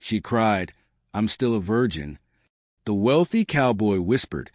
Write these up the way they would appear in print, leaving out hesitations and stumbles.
She cried, "I'm still a virgin." The wealthy cowboy whispered,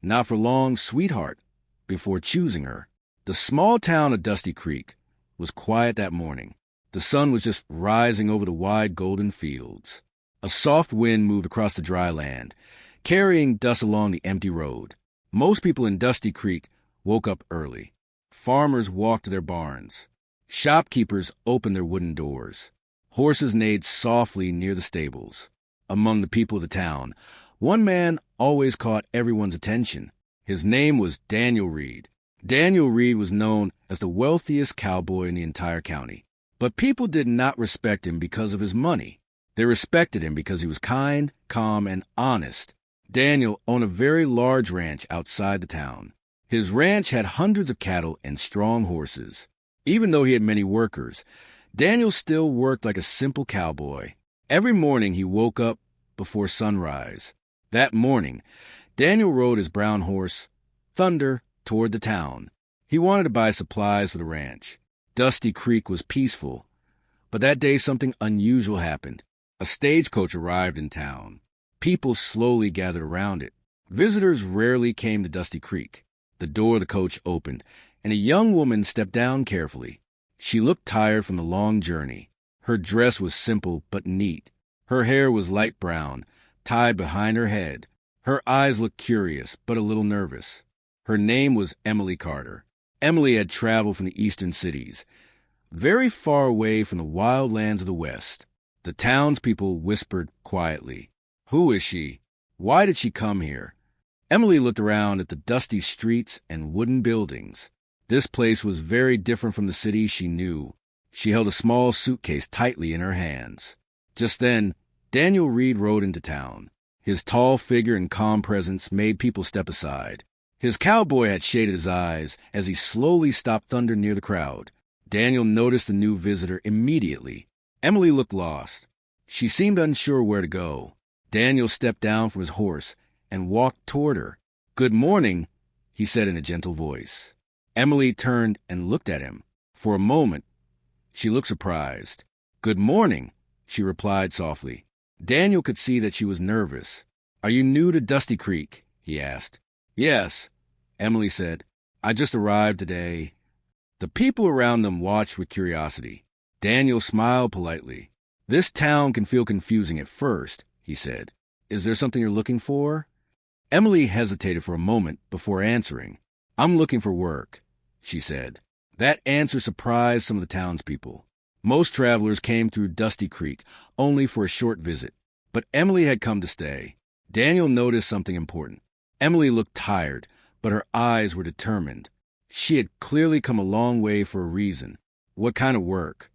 "Not for long, sweetheart," before choosing her. The small town of Dusty Creek was quiet that morning. The sun was just rising over the wide golden fields. A soft wind moved across the dry land, carrying dust along the empty road. Most people in Dusty Creek woke up early. Farmers walked to their barns. Shopkeepers opened their wooden doors. Horses neighed softly near the stables. Among the people of the town, one man always caught everyone's attention. His name was Daniel Reed. Daniel Reed was known as the wealthiest cowboy in the entire county. But people did not respect him because of his money. They respected him because he was kind, calm, and honest. Daniel owned a very large ranch outside the town. His ranch had hundreds of cattle and strong horses. Even though he had many workers, Daniel still worked like a simple cowboy. Every morning he woke up before sunrise. That morning, Daniel rode his brown horse, Thunder, toward the town. He wanted to buy supplies for the ranch. Dusty Creek was peaceful, but that day something unusual happened. A stagecoach arrived in town. People slowly gathered around it. Visitors rarely came to Dusty Creek. The door of the coach opened, and a young woman stepped down carefully. She looked tired from the long journey. Her dress was simple but neat. Her hair was light brown, tied behind her head. Her eyes looked curious, but a little nervous. Her name was Emily Carter. Emily had traveled from the eastern cities, very far away from the wild lands of the West. The townspeople whispered quietly, "Who is she? Why did she come here?" Emily looked around at the dusty streets and wooden buildings. This place was very different from the city she knew. She held a small suitcase tightly in her hands. Just then, Daniel Reed rode into town. His tall figure and calm presence made people step aside. His cowboy hat shaded his eyes as he slowly stopped Thunder near the crowd. Daniel noticed the new visitor immediately. Emily looked lost. She seemed unsure where to go. Daniel stepped down from his horse and walked toward her. "Good morning," he said in a gentle voice. Emily turned and looked at him. For a moment, she looked surprised. "Good morning," she replied softly. Daniel could see that she was nervous. "Are you new to Dusty Creek?" he asked. "Yes," Emily said. "I just arrived today." The people around them watched with curiosity. Daniel smiled politely. "This town can feel confusing at first," he said. "Is there something you're looking for?" Emily hesitated for a moment before answering. "I'm looking for work," she said. That answer surprised some of the townspeople. Most travelers came through Dusty Creek only for a short visit, but Emily had come to stay. Daniel noticed something important. Emily looked tired, but her eyes were determined. She had clearly come a long way for a reason. "What kind of work?"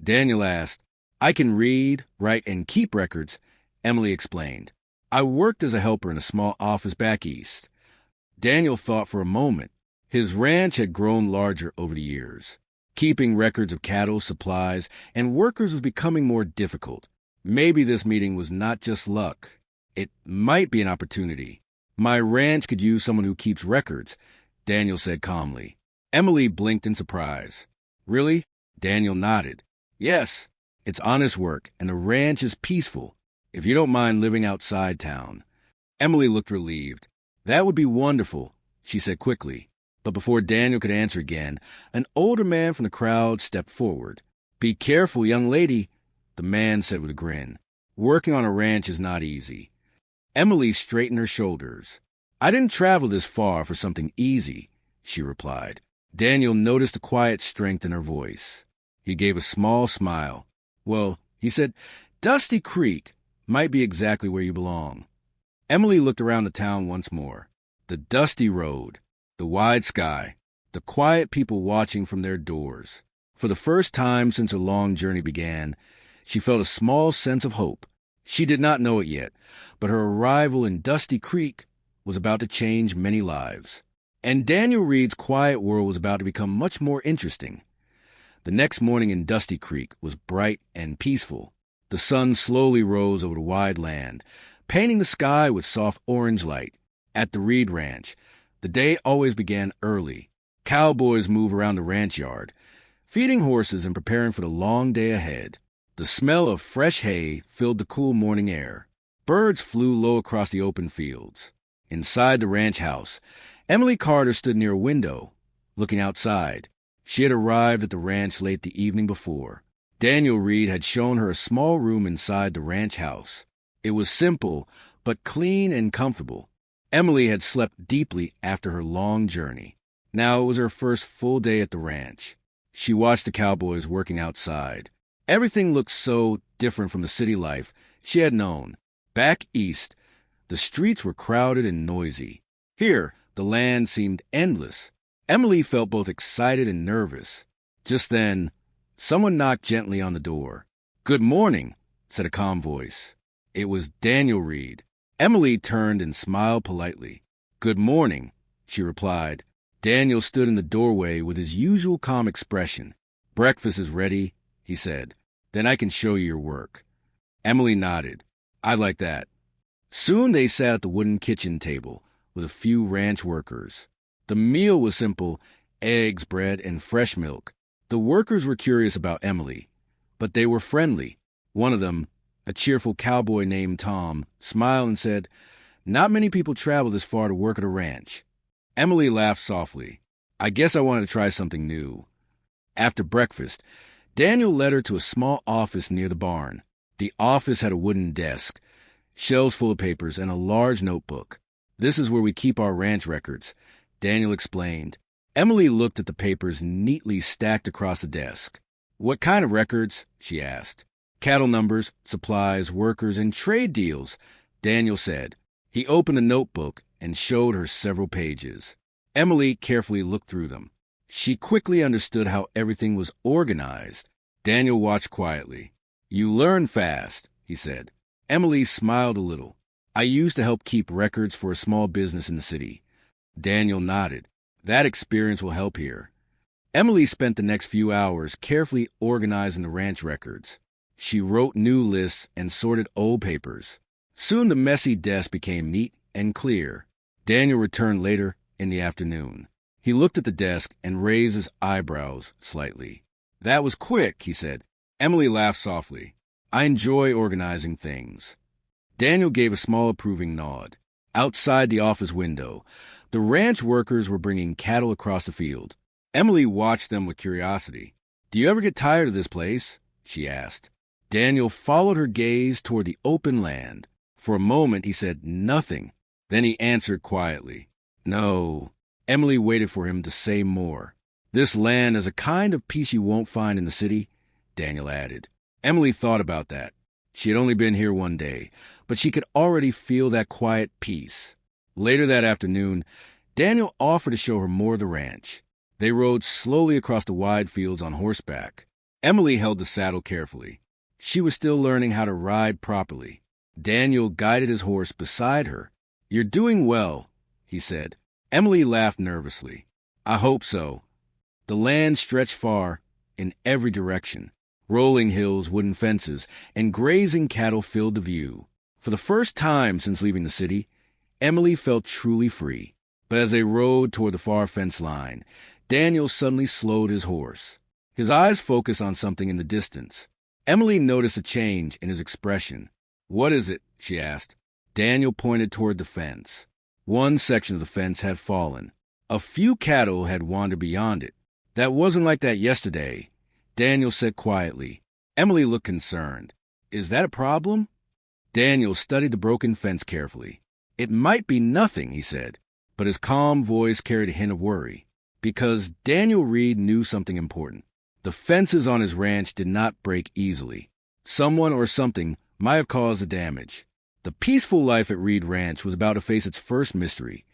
Daniel asked. "I can read, write, and keep records," Emily explained. "I worked as a helper in a small office back east." Daniel thought for a moment. His ranch had grown larger over the years. Keeping records of cattle, supplies, and workers was becoming more difficult. Maybe this meeting was not just luck. It might be an opportunity. "My ranch could use someone who keeps records," Daniel said calmly. Emily blinked in surprise. "Really?" Daniel nodded. "Yes, it's honest work, and the ranch is peaceful, if you don't mind living outside town." Emily looked relieved. "That would be wonderful," she said quickly. But before Daniel could answer again, an older man from the crowd stepped forward. "Be careful, young lady," the man said with a grin. "Working on a ranch is not easy." Emily straightened her shoulders. "I didn't travel this far for something easy," she replied. Daniel noticed the quiet strength in her voice. He gave a small smile. "Well," he said, "Dusty Creek might be exactly where you belong." Emily looked around the town once more. The dusty road, the wide sky, the quiet people watching from their doors. For the first time since her long journey began, she felt a small sense of hope. She did not know it yet, but her arrival in Dusty Creek was about to change many lives. And Daniel Reed's quiet world was about to become much more interesting. The next morning in Dusty Creek was bright and peaceful. The sun slowly rose over the wide land, painting the sky with soft orange light. At the Reed Ranch, the day always began early. Cowboys moved around the ranch yard, feeding horses and preparing for the long day ahead. The smell of fresh hay filled the cool morning air. Birds flew low across the open fields. Inside the ranch house, Emily Carter stood near a window, looking outside. She had arrived at the ranch late the evening before. Daniel Reed had shown her a small room inside the ranch house. It was simple, but clean and comfortable. Emily had slept deeply after her long journey. Now it was her first full day at the ranch. She watched the cowboys working outside. Everything looked so different from the city life she had known. Back east, the streets were crowded and noisy. Here, the land seemed endless. Emily felt both excited and nervous. Just then, someone knocked gently on the door. "Good morning," said a calm voice. It was Daniel Reed. Emily turned and smiled politely. "Good morning," she replied. Daniel stood in the doorway with his usual calm expression. "Breakfast is ready," he said. "Then I can show you your work." Emily nodded. "I'd like that." Soon they sat at the wooden kitchen table with a few ranch workers. The meal was simple: eggs, bread, and fresh milk. The workers were curious about Emily, but they were friendly. One of them, a cheerful cowboy named Tom, smiled and said, "Not many people travel this far to work at a ranch." Emily laughed softly. "I guess I wanted to try something new." After breakfast, Daniel led her to a small office near the barn. The office had a wooden desk, shelves full of papers, and a large notebook. "This is where we keep our ranch records," Daniel explained. Emily looked at the papers neatly stacked across the desk. "What kind of records?" she asked. "Cattle numbers, supplies, workers, and trade deals," Daniel said. He opened the notebook and showed her several pages. Emily carefully looked through them. She quickly understood how everything was organized. Daniel watched quietly. "You learn fast," he said. Emily smiled a little. "I used to help keep records for a small business in the city." Daniel nodded. "That experience will help here." Emily spent the next few hours carefully organizing the ranch records. She wrote new lists and sorted old papers. Soon the messy desk became neat and clear. Daniel returned later in the afternoon. He looked at the desk and raised his eyebrows slightly. "That was quick," he said. Emily laughed softly. "I enjoy organizing things." Daniel gave a small approving nod. Outside the office window, the ranch workers were bringing cattle across the field. Emily watched them with curiosity. "Do you ever get tired of this place?" she asked. Daniel followed her gaze toward the open land. For a moment he said nothing. Then he answered quietly, "No." Emily waited for him to say more. "This land has a kind of peace you won't find in the city," Daniel added. Emily thought about that. She had only been here one day, but she could already feel that quiet peace. Later that afternoon, Daniel offered to show her more of the ranch. They rode slowly across the wide fields on horseback. Emily held the saddle carefully. She was still learning how to ride properly. Daniel guided his horse beside her. "You're doing well," he said. Emily laughed nervously. "I hope so." The land stretched far in every direction. Rolling hills, wooden fences, and grazing cattle filled the view. For the first time since leaving the city, Emily felt truly free. But as they rode toward the far fence line, Daniel suddenly slowed his horse. His eyes focused on something in the distance. Emily noticed a change in his expression. "What is it?" she asked. Daniel pointed toward the fence. One section of the fence had fallen. A few cattle had wandered beyond it. "That wasn't like that yesterday," Daniel said quietly. Emily looked concerned. "Is that a problem?" Daniel studied the broken fence carefully. "It might be nothing," he said, but his calm voice carried a hint of worry. Because Daniel Reed knew something important. The fences on his ranch did not break easily. Someone or something might have caused the damage. The peaceful life at Reed Ranch was about to face its first mystery.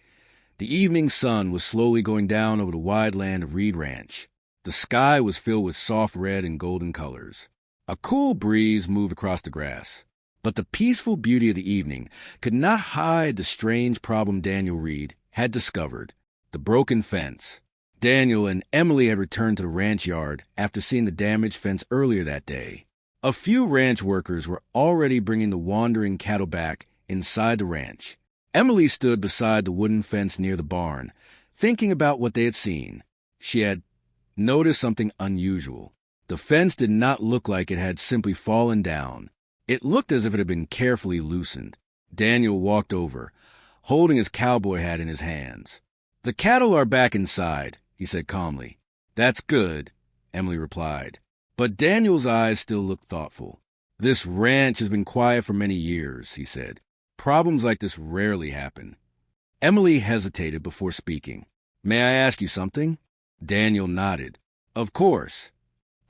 The evening sun was slowly going down over the wide land of Reed Ranch. The sky was filled with soft red and golden colors. A cool breeze moved across the grass. But the peaceful beauty of the evening could not hide the strange problem Daniel Reed had discovered: the broken fence. Daniel and Emily had returned to the ranch yard after seeing the damaged fence earlier that day. A few ranch workers were already bringing the wandering cattle back inside the ranch. Emily stood beside the wooden fence near the barn, thinking about what they had seen. She had noticed something unusual. The fence did not look like it had simply fallen down. It looked as if it had been carefully loosened. Daniel walked over, holding his cowboy hat in his hands. "The cattle are back inside," he said calmly. "That's good," Emily replied. But Daniel's eyes still looked thoughtful. "This ranch has been quiet for many years," he said. "Problems like this rarely happen." Emily hesitated before speaking. "May I ask you something?" Daniel nodded. "Of course."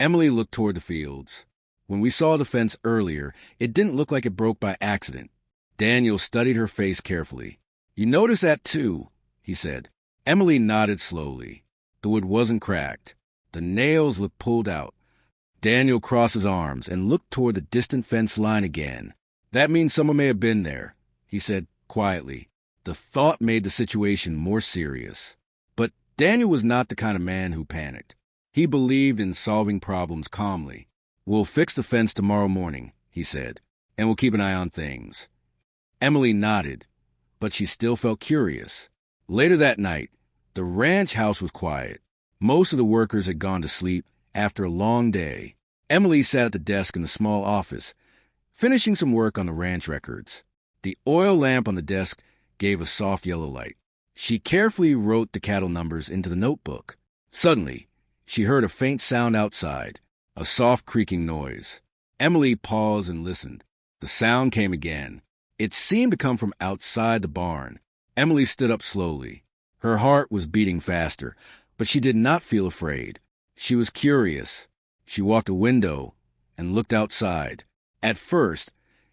Emily looked toward the fields. "When we saw the fence earlier, it didn't look like it broke by accident." Daniel studied her face carefully. "You noticed that too," he said. Emily nodded slowly. The wood wasn't cracked. The nails looked pulled out. Daniel crossed his arms and looked toward the distant fence line again. "That means someone may have been there," he said quietly. The thought made the situation more serious. But Daniel was not the kind of man who panicked. He believed in solving problems calmly. "We'll fix the fence tomorrow morning," he said, "and we'll keep an eye on things." Emily nodded, but she still felt curious. Later that night, the ranch house was quiet. Most of the workers had gone to sleep after a long day. Emily sat at the desk in the small office, finishing some work on the ranch records. The oil lamp on the desk gave a soft yellow light. She carefully wrote the cattle numbers into the notebook. Suddenly, she heard a faint sound outside, a soft creaking noise. Emily paused and listened. The sound came again. It seemed to come from outside the barn. Emily stood up slowly. Her heart was beating faster, but she did not feel afraid. She was curious. She walked to a window and looked outside. At first,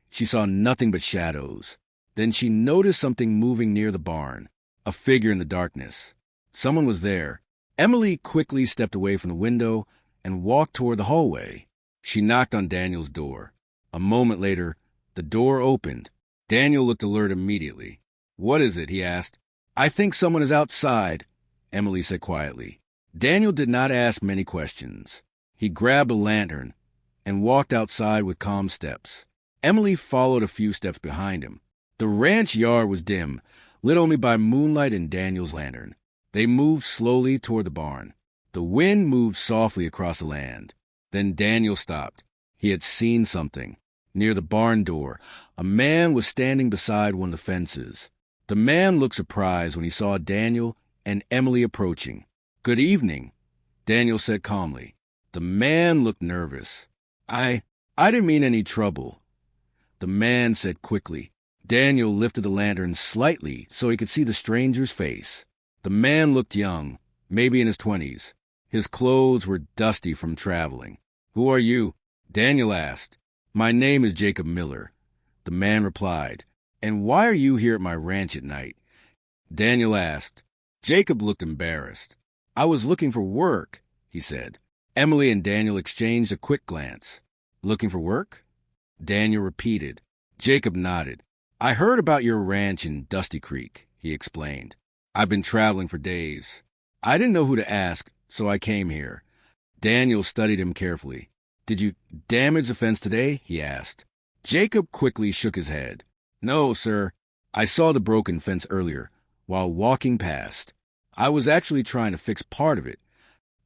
she saw nothing but shadows. Then she noticed something moving near the barn, a figure in the darkness. Someone was there. Emily quickly stepped away from the window and walked toward the hallway. She knocked on Daniel's door. A moment later, the door opened. Daniel looked alert immediately. "What is it?" he asked. "I think someone is outside," Emily said quietly. Daniel did not ask many questions. He grabbed a lantern and walked outside with calm steps. Emily followed a few steps behind him. The ranch yard was dim, lit only by moonlight and Daniel's lantern. They moved slowly toward the barn. The wind moved softly across the land. Then Daniel stopped. He had seen something. Near the barn door, a man was standing beside one of the fences. The man looked surprised when he saw Daniel and Emily approaching. "Good evening," Daniel said calmly. The man looked nervous. I didn't mean any trouble," the man said quickly. Daniel lifted the lantern slightly so he could see the stranger's face. The man looked young, maybe in his 20s. His clothes were dusty from traveling. "Who are you?" Daniel asked. "My name is Jacob Miller," the man replied. "And why are you here at my ranch at night?" Daniel asked. Jacob looked embarrassed. "I was looking for work," he said. Emily and Daniel exchanged a quick glance. "Looking for work?" Daniel repeated. Jacob nodded. "I heard about your ranch in Dusty Creek," he explained. "I've been traveling for days. I didn't know who to ask, so I came here." Daniel studied him carefully. "Did you damage the fence today?" he asked. Jacob quickly shook his head. "No, sir. I saw the broken fence earlier, while walking past. I was actually trying to fix part of it."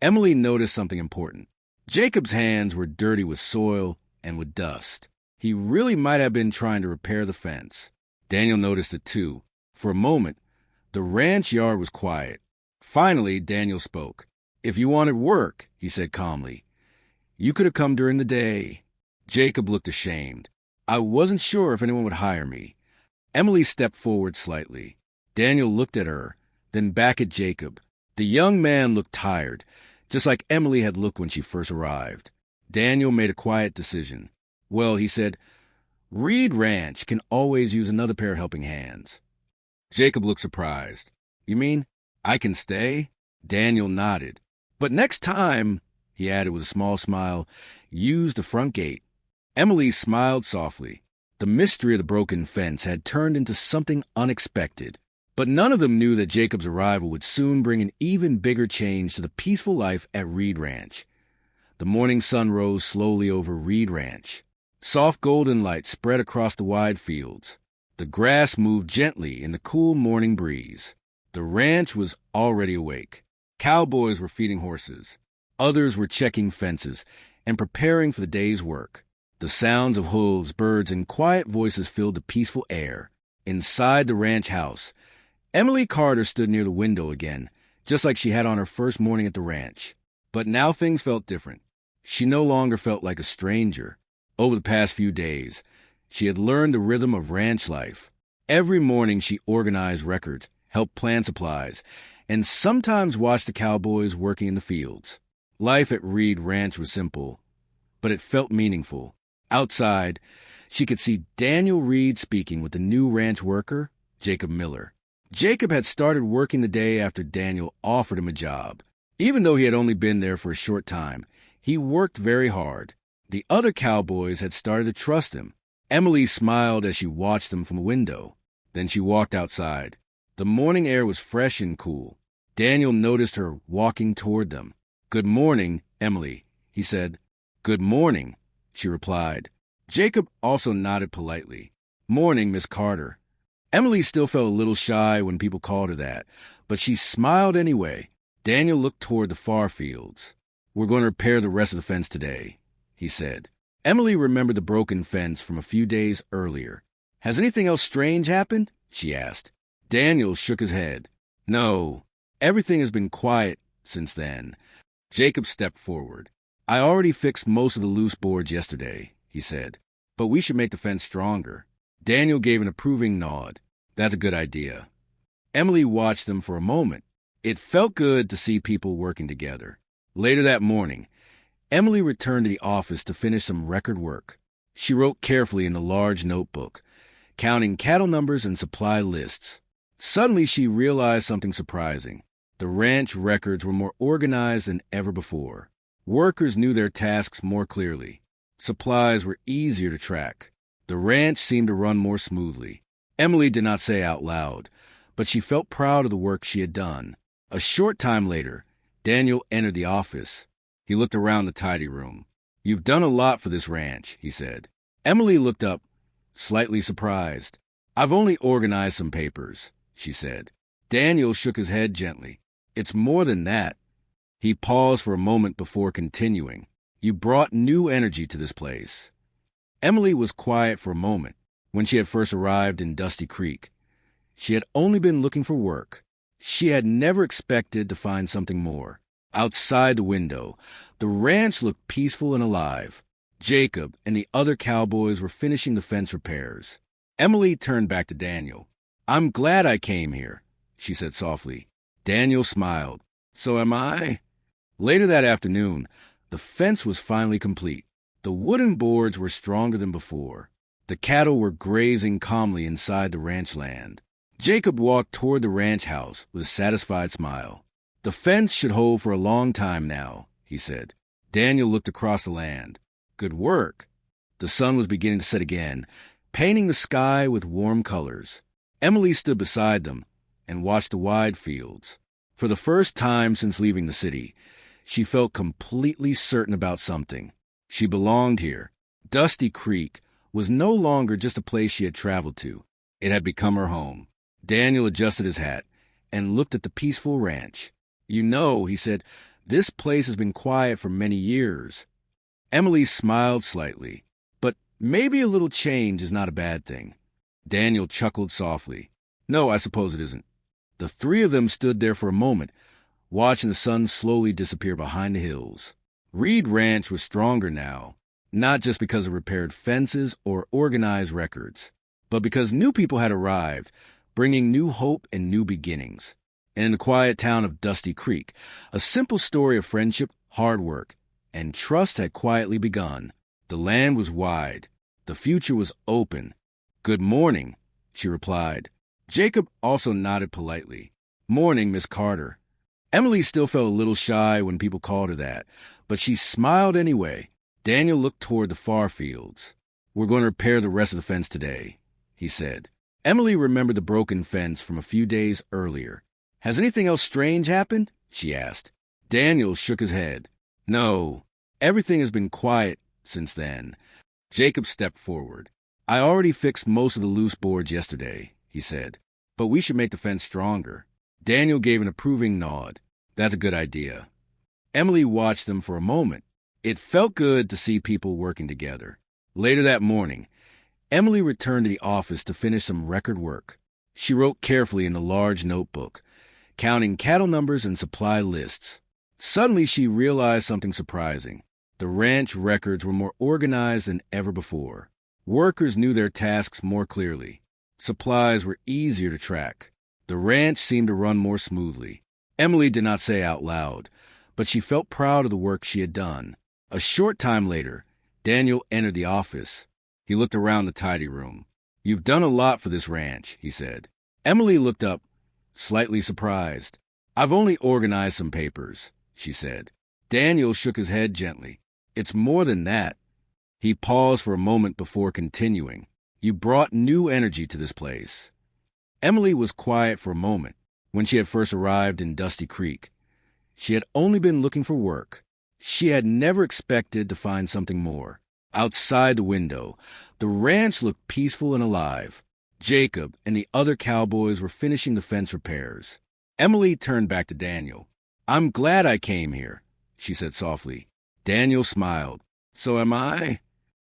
Emily noticed something important. Jacob's hands were dirty with soil and with dust. He really might have been trying to repair the fence. Daniel noticed it too. For a moment, the ranch yard was quiet. Finally, Daniel spoke. "If you wanted work," he said calmly, "you could have come during the day." Jacob looked ashamed. "I wasn't sure if anyone would hire me." Emily stepped forward slightly. Daniel looked at her, then back at Jacob. The young man looked tired, just like Emily had looked when she first arrived. Daniel made a quiet decision. "Well," he said, "Reed Ranch can always use another pair of helping hands." Jacob looked surprised. "You mean I can stay?" Daniel nodded. "But next time," he added with a small smile, "use the front gate." Emily smiled softly. The mystery of the broken fence had turned into something unexpected. But none of them knew that Jacob's arrival would soon bring an even bigger change to the peaceful life at Reed Ranch. The morning sun rose slowly over Reed Ranch. Soft golden light spread across the wide fields. The grass moved gently in the cool morning breeze. The ranch was already awake. Cowboys were feeding horses. Others were checking fences and preparing for the day's work. The sounds of hooves, birds, and quiet voices filled the peaceful air. Inside the ranch house, Emily Carter stood near the window again, just like she had on her first morning at the ranch. But now things felt different. She no longer felt like a stranger. Over the past few days, she had learned the rhythm of ranch life. Every morning she organized records, helped plan supplies, and sometimes watched the cowboys working in the fields. Life at Reed Ranch was simple, but it felt meaningful. Outside, she could see Daniel Reed speaking with the new ranch worker, Jacob Miller. Jacob had started working the day after Daniel offered him a job. Even though he had only been there for a short time, he worked very hard. The other cowboys had started to trust him. Emily smiled as she watched them from a window. Then she walked outside. The morning air was fresh and cool. Daniel noticed her walking toward them. "Good morning, Emily," he said. "Good morning," she replied. Jacob also nodded politely. "Morning, Miss Carter." Emily still felt a little shy when people called her that, but she smiled anyway. Daniel looked toward the far fields. "We're going to repair the rest of the fence today," he said. Emily remembered the broken fence from a few days earlier. "Has anything else strange happened?" she asked. Daniel shook his head. "No, everything has been quiet since then." Jacob stepped forward. "I already fixed most of the loose boards yesterday," he said. "But we should make the fence stronger." Daniel gave an approving nod. "That's a good idea." Emily watched them for a moment. It felt good to see people working together. Later that morning, Emily returned to the office to finish some record work. She wrote carefully in the large notebook, counting cattle numbers and supply lists. Suddenly, she realized something surprising. The ranch records were more organized than ever before. Workers knew their tasks more clearly. Supplies were easier to track. The ranch seemed to run more smoothly. Emily did not say out loud, but she felt proud of the work she had done. A short time later, Daniel entered the office. He looked around the tidy room. "You've done a lot for this ranch," he said. Emily looked up, slightly surprised. "I've only organized some papers," she said. Daniel shook his head gently. "It's more than that." He paused for a moment before continuing. "You brought new energy to this place." Emily was quiet for a moment. When she had first arrived in Dusty Creek, she had only been looking for work. She had never expected to find something more. Outside the window, the ranch looked peaceful and alive. Jacob and the other cowboys were finishing the fence repairs. Emily turned back to Daniel. "I'm glad I came here," she said softly. Daniel smiled. "So am I." Later that afternoon, the fence was finally complete. The wooden boards were stronger than before. The cattle were grazing calmly inside the ranch land. Jacob walked toward the ranch house with a satisfied smile. "The fence should hold for a long time now," he said. Daniel looked across the land. "Good work." The sun was beginning to set again, painting the sky with warm colors. Emily stood beside them and watched the wide fields. For the first time since leaving the city, she felt completely certain about something. She belonged here. Dusty Creek was no longer just a place she had traveled to. It had become her home. Daniel adjusted his hat and looked at the peaceful ranch. "You know," he said, "this place has been quiet for many years." Emily smiled slightly. "But maybe a little change is not a bad thing." Daniel chuckled softly. "No, I suppose it isn't." The three of them stood there for a moment, watching the sun slowly disappear behind the hills. Reed Ranch was stronger now, not just because of repaired fences or organized records, but because new people had arrived, bringing new hope and new beginnings. And in the quiet town of Dusty Creek, a simple story of friendship, hard work, and trust had quietly begun. The land was wide. The future was open. "Good morning," she replied. Jacob also nodded politely. "Morning, Miss Carter." Emily still felt a little shy when people called her that, but she smiled anyway. Daniel looked toward the far fields. "We're going to repair the rest of the fence today," he said. Emily remembered the broken fence from a few days earlier. "Has anything else strange happened?" she asked. Daniel shook his head. "No, everything has been quiet since then." Jacob stepped forward. "I already fixed most of the loose boards yesterday," he said. "But we should make the fence stronger." Daniel gave an approving nod. "That's a good idea." Emily watched them for a moment. It felt good to see people working together. Later that morning, Emily returned to the office to finish some record work. She wrote carefully in the large notebook, counting cattle numbers and supply lists. Suddenly, she realized something surprising. The ranch records were more organized than ever before. Workers knew their tasks more clearly. Supplies were easier to track. The ranch seemed to run more smoothly. Emily did not say out loud, but she felt proud of the work she had done. A short time later, Daniel entered the office. He looked around the tidy room. "You've done a lot for this ranch," he said. Emily looked up, slightly surprised. "I've only organized some papers," she said. Daniel shook his head gently. "It's more than that." He paused for a moment before continuing. "You brought new energy to this place." Emily was quiet for a moment. When she had first arrived in Dusty Creek, she had only been looking for work. She had never expected to find something more. Outside the window, the ranch looked peaceful and alive. Jacob and the other cowboys were finishing the fence repairs. Emily turned back to Daniel. "I'm glad I came here," she said softly. Daniel smiled. "So am I."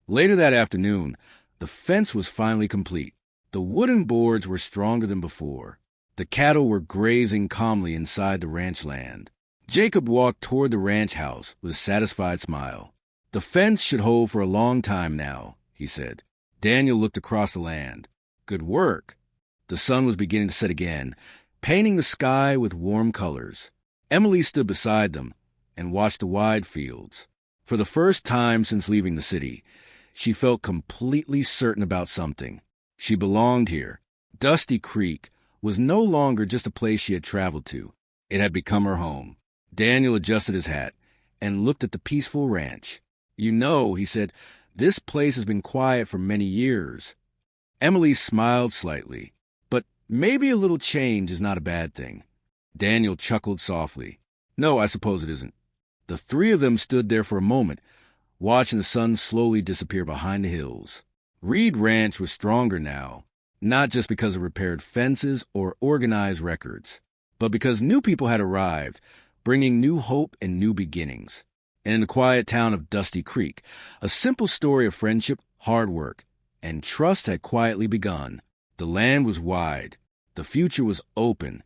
Later that afternoon, the fence was finally complete. The wooden boards were stronger than before. The cattle were grazing calmly inside the ranch land. Jacob walked toward the ranch house with a satisfied smile. "The fence should hold for a long time now," he said. Daniel looked across the land. "Good work." The sun was beginning to set again, painting the sky with warm colors. Emily stood beside them and watched the wide fields. For the first time since leaving the city, she felt completely certain about something. She belonged here. Dusty Creek was no longer just a place she had traveled to. It had become her home. Daniel adjusted his hat and looked at the peaceful ranch. "You know," he said, "this place has been quiet for many years." Emily smiled slightly. "But maybe a little change is not a bad thing." Daniel chuckled softly. "No, I suppose it isn't." The three of them stood there for a moment, watching the sun slowly disappear behind the hills. Reed Ranch was stronger now, not just because of repaired fences or organized records, but because new people had arrived, bringing new hope and new beginnings. And in the quiet town of Dusty Creek, a simple story of friendship, hard work, and trust had quietly begun. The land was wide. The future was open.